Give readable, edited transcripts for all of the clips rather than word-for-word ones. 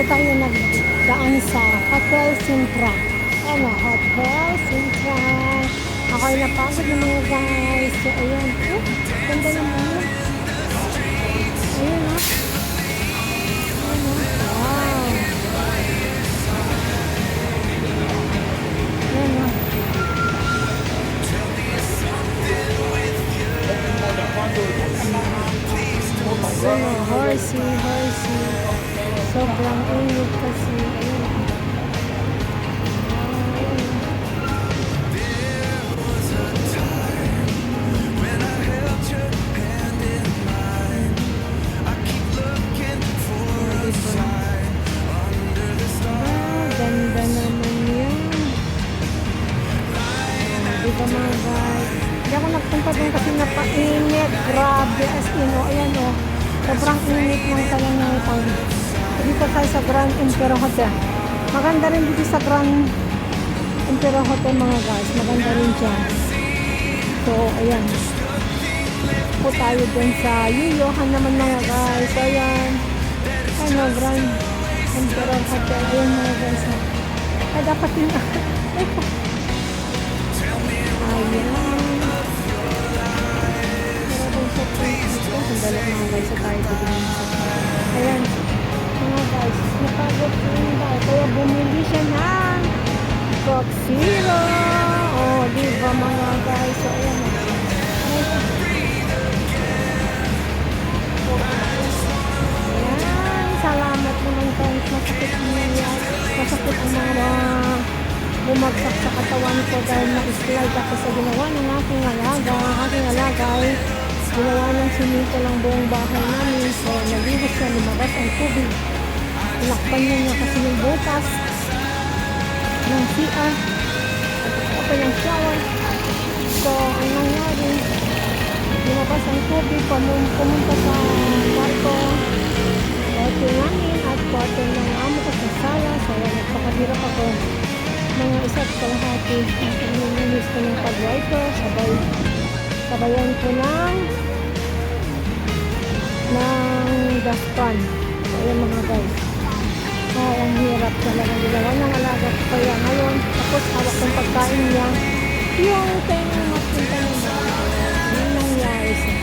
dito tayo nagdaan sa Hotel Sintra. Ano, Hotel Sintra. Ako ay napagod ng mga guys. So, ayan. Oh, ganda naman yun. Ayan, oh. Ayan, oh. Wow. Ayan, oh. Ayan, oh. Horsey. Sobrang init kasi. Ayan. Ganda naman yan. Diba mga guys? Hindi ako nagpunta doon kasi napainit. Grabe as in. O, ayan o. Sobrang init ng kalangitan. Dito tayo sa Grand Imperial Hotel. Maganda rin dito sa Grand Imperial Hotel mga guys. Maganda rin dyan. So, ayan. Po tayo doon sa Yuyohan naman mga guys. So, ayan. Ano, Grand Imperial Hotel. Ayan mga guys. Ay, dapat yun. Ayan. Sandali mga guys sa tayo. Ayan. Mga guys, napagod yun daw. Kaya bumili siya ng Coke Zero. O, diba mga guys. So, ayan. Ayan. Salamat naman guys. Masakit niya. Masakit ang mga bumagsak sa katawan ko dahil na-slide ako sa ginawa ng aking alaga. Aking alaga ay ginawa ng simito lang buong bahay namin. So, nalilis siya, lumabas ang tubig. Tinakpan niya kasi yung butas ng CR at ako yung shower. So, ang nangyari, lumabas ang tubig, pumunta sa kwarto namin at kwarto ng amo ko sa sala. So, nagpakahirap ako mga isa't kalahati. Nilinis ko ng pag-wiper, sabayan ko ng dustpan. So, ayan mga guys. Ay, ang hirap talaga ginawa ng alaga ko. Kaya ngayon, tapos hawak ng pagkain niya. Yung tenga mapunta niya. Ano nangyari sa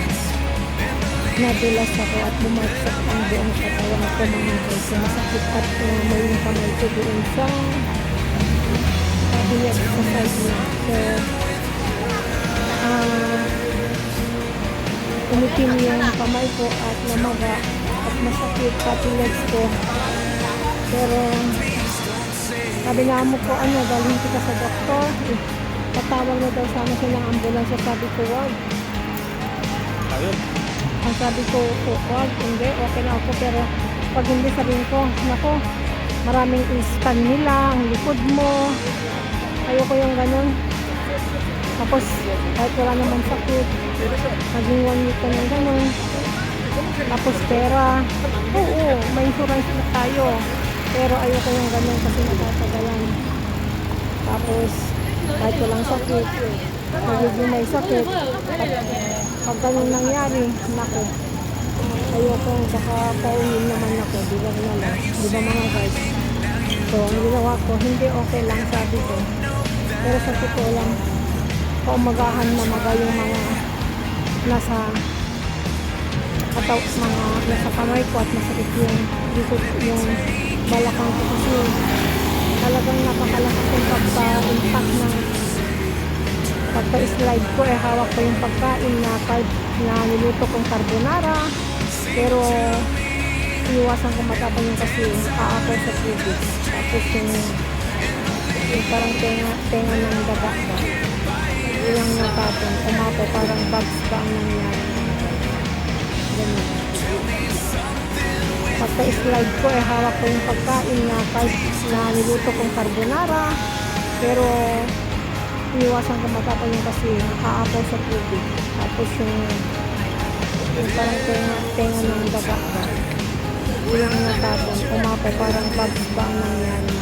nadulas ako at bumagsak ang buong katawan ko mga guys. Masakit at may yung kamay ko doon sa kabinet sa side niya. So, umitim yung kamay ko at namaga at masakit pati legs ko. Pero sabi nga mo ko dalhin kita sa doktor. Patawag na daw sana siya ng ambulansya. Sabi ko wag. Ang sabi ko wag, hindi, okay na ako. Pero pag hindi sabihin ko, nako, maraming scan nila, ang likod mo. Ayoko yung ganun. Tapos kahit wala naman sakit, naging 1 week ka ng ganun. Tapos pera, oo, may insurance na tayo. Pero ayoko yung ganun kasi natatagalan. Tapos kahit walang sakit, magiging may sakit. Pag ganun nangyari, nako, ayoko, baka paunin naman ako. Diba na lang, diba mga guys? So ang ginawa ko, hindi okay lang sabi ko. Pero sa totoo lang, paumagahan na maga yung mga nasa kamay ko at masakit yung likod, yung balakang ko kasi talagang napakalakas yung pagka-impact ng pagka-slide ko. Hawak ko yung pagkain na niluto kong carbonara, pero iwasan ko matapang yung kasi aapaw sa tubig. Tapos yung parang tenga ng daga ba, ilang natapon, umapaw, parang bugs ba ang nangyari. Ganun. Pagka-slide ko, hawak ko yung pagkain na niluto kong carbonara, pero iwasan ko matapon yung kasi aapaw sa tubig. Tapos yung parang tenga ng daga ba, ilang natapon, umapaw, parang bugs ba ang nangyari.